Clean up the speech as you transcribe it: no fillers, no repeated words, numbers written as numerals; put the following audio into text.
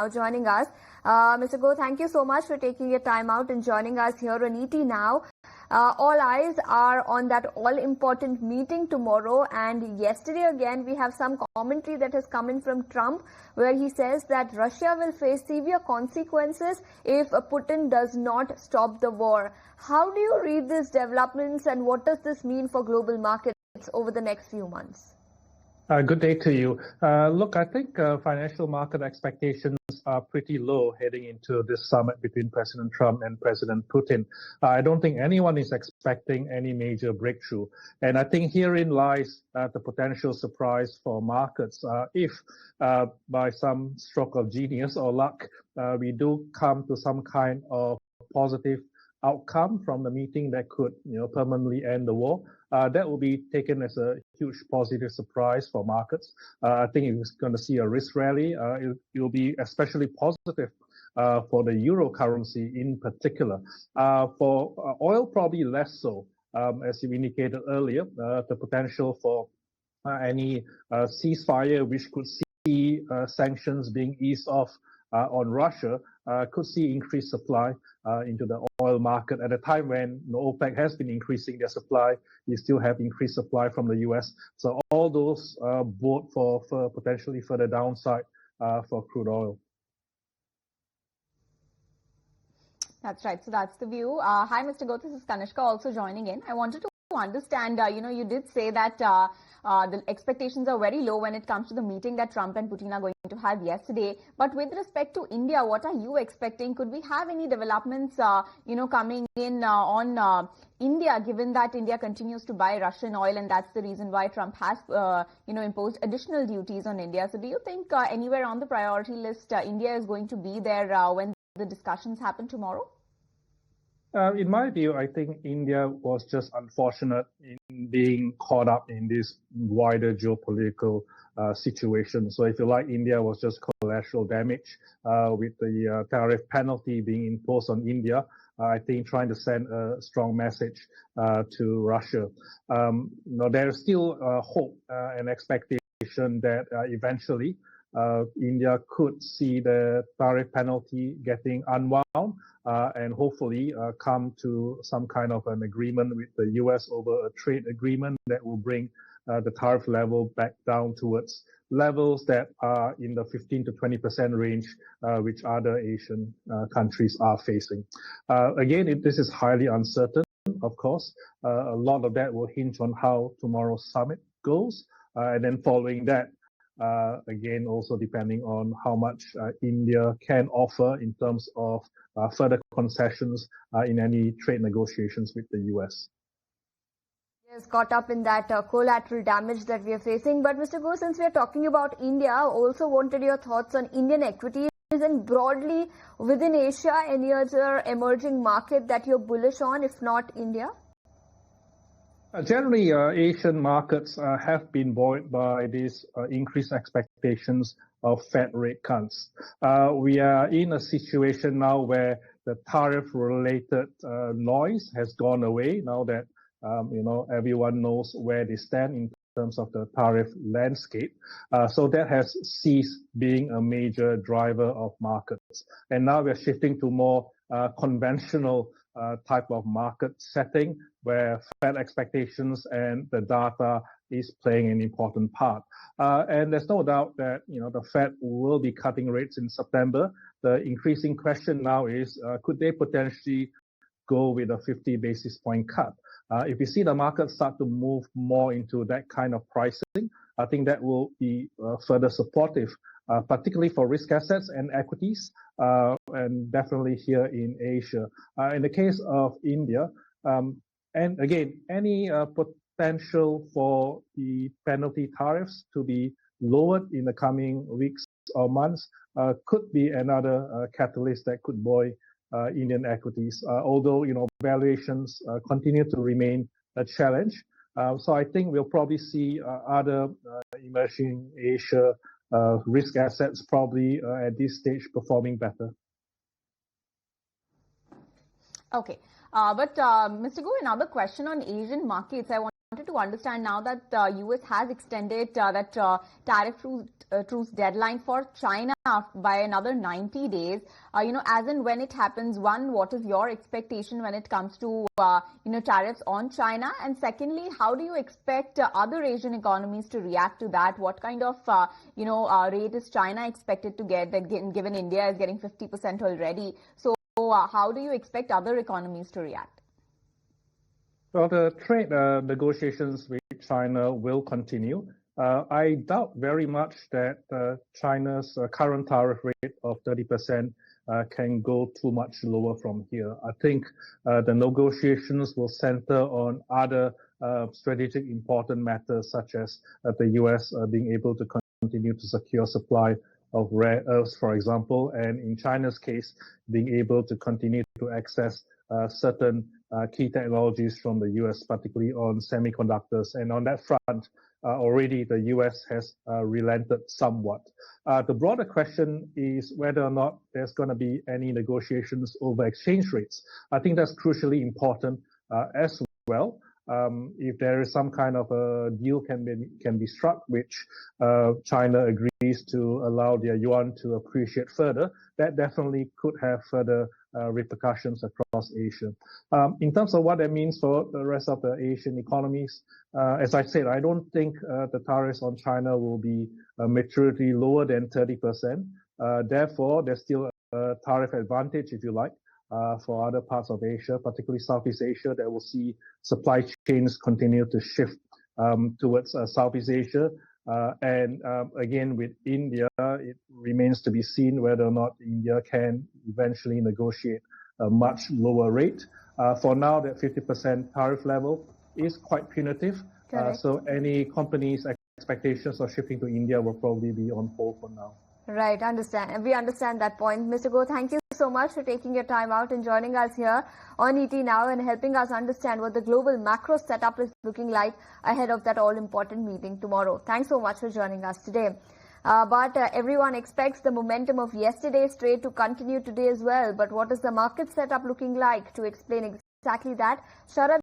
joining us. Mr. Goh, thank you so much for taking your time out and joining us here on ET Now. All eyes are on that all-important meeting tomorrow, and yesterday again we have some commentary that has come in from Trump where he says that Russia will face severe consequences if Putin does not stop the war. How do you read these developments and what does this mean for global markets over the next few months? Good day to you. Look, I think financial market expectations are pretty low heading into this summit between President Trump and President Putin. I don't think anyone is expecting any major breakthrough. And I think herein lies the potential surprise for markets. If by some stroke of genius or luck, we do come to some kind of positive outcome from the meeting that could, permanently end the war, that will be taken as a huge positive surprise for markets. I think it's going to see a risk rally. It will be especially positive for the euro currency in particular. For oil, probably less so. As you indicated earlier, the potential for any ceasefire, which could see sanctions being eased off on Russia, could see increased supply into the oil market at a time when OPEC has been increasing their supply. You still have increased supply from the US. So all those bode for potentially further downside for crude oil. That's right. So that's the view. Hi, Mr. Goh. This is Kanishka also joining in. I wanted to understand, you did say that the expectations are very low when it comes to the meeting that Trump and Putin are going to have yesterday. But with respect to India, what are you expecting? Could we have any developments, coming in on India, given that India continues to buy Russian oil, and that's the reason why Trump has, imposed additional duties on India. So do you think anywhere on the priority list, India is going to be there when the discussions happen tomorrow? In my view, I think India was just unfortunate in being caught up in this wider geopolitical situation. So if you like, India was just collateral damage with the tariff penalty being imposed on India. I think trying to send a strong message to Russia. There's still hope and expectation that eventually India could see the tariff penalty getting unwound and hopefully come to some kind of an agreement with the US over a trade agreement that will bring the tariff level back down towards levels that are in the 15 to 20% range, which other Asian countries are facing. Again, this is highly uncertain, of course. A lot of that will hinge on how tomorrow's summit goes. And then following that, again, also depending on how much India can offer in terms of further concessions in any trade negotiations with the US. Is caught up in that collateral damage that we are facing. But Mr. Goh, since we are talking about India, also wanted your thoughts on Indian equities and broadly within Asia, any other emerging market that you're bullish on, if not India? Generally, Asian markets have been buoyed by these increased expectations of Fed rate cuts. We are in a situation now where the tariff-related noise has gone away now that everyone knows where they stand in terms of the tariff landscape. So that has ceased being a major driver of markets. And now we're shifting to more conventional type of market setting where Fed expectations and the data is playing an important part. And there's no doubt that, the Fed will be cutting rates in September. The increasing question now is, could they potentially go with a 50 basis point cut? If you see the market start to move more into that kind of pricing, I think that will be further supportive, particularly for risk assets and equities, and definitely here in Asia. In the case of India, and again, any potential for the penalty tariffs to be lowered in the coming weeks or months could be another catalyst that could buoy Indian equities, although valuations continue to remain a challenge. So I think we'll probably see other emerging Asia risk assets probably at this stage performing better. Okay. But Mr. Goh, another question on Asian markets. I want to understand now that US has extended that tariff truce deadline for China by another 90 days. As in when it happens, one, what is your expectation when it comes to tariffs on China? And secondly, how do you expect other Asian economies to react to that? What kind of rate is China expected to get, that given India is getting 50% already? So how do you expect other economies to react? Well, the trade negotiations with China will continue. I doubt very much that China's current tariff rate of 30% can go too much lower from here. I think the negotiations will center on other strategic important matters, such as the US being able to continue to secure supply of rare earths, for example, and in China's case, being able to continue to access certain key technologies from the US, particularly on semiconductors. And on that front, already the US has relented somewhat. The broader question is whether or not there's going to be any negotiations over exchange rates. I think that's crucially important as well. If there is some kind of a deal can be struck, which China agrees to allow their yuan to appreciate further, that definitely could have further repercussions across Asia. In terms of what that means for the rest of the Asian economies, as I said, I don't think the tariffs on China will be materially lower than 30%. Therefore, there's still a tariff advantage, if you like, for other parts of Asia, particularly Southeast Asia, that will see supply chains continue to shift towards Southeast Asia. And again, with India, it remains to be seen whether or not India can eventually negotiate a much lower rate. For now, that 50% tariff level is quite punitive. So any companies' expectations of shipping to India will probably be on hold for now. Right, understand. We understand that point. Mr. Goh, thank you so much for taking your time out and joining us here on ET Now and helping us understand what the global macro setup is looking like ahead of that all-important meeting tomorrow. Thanks so much for joining us today. But everyone expects the momentum of yesterday's trade to continue today as well. But what is the market setup looking like? To explain exactly that, Sharad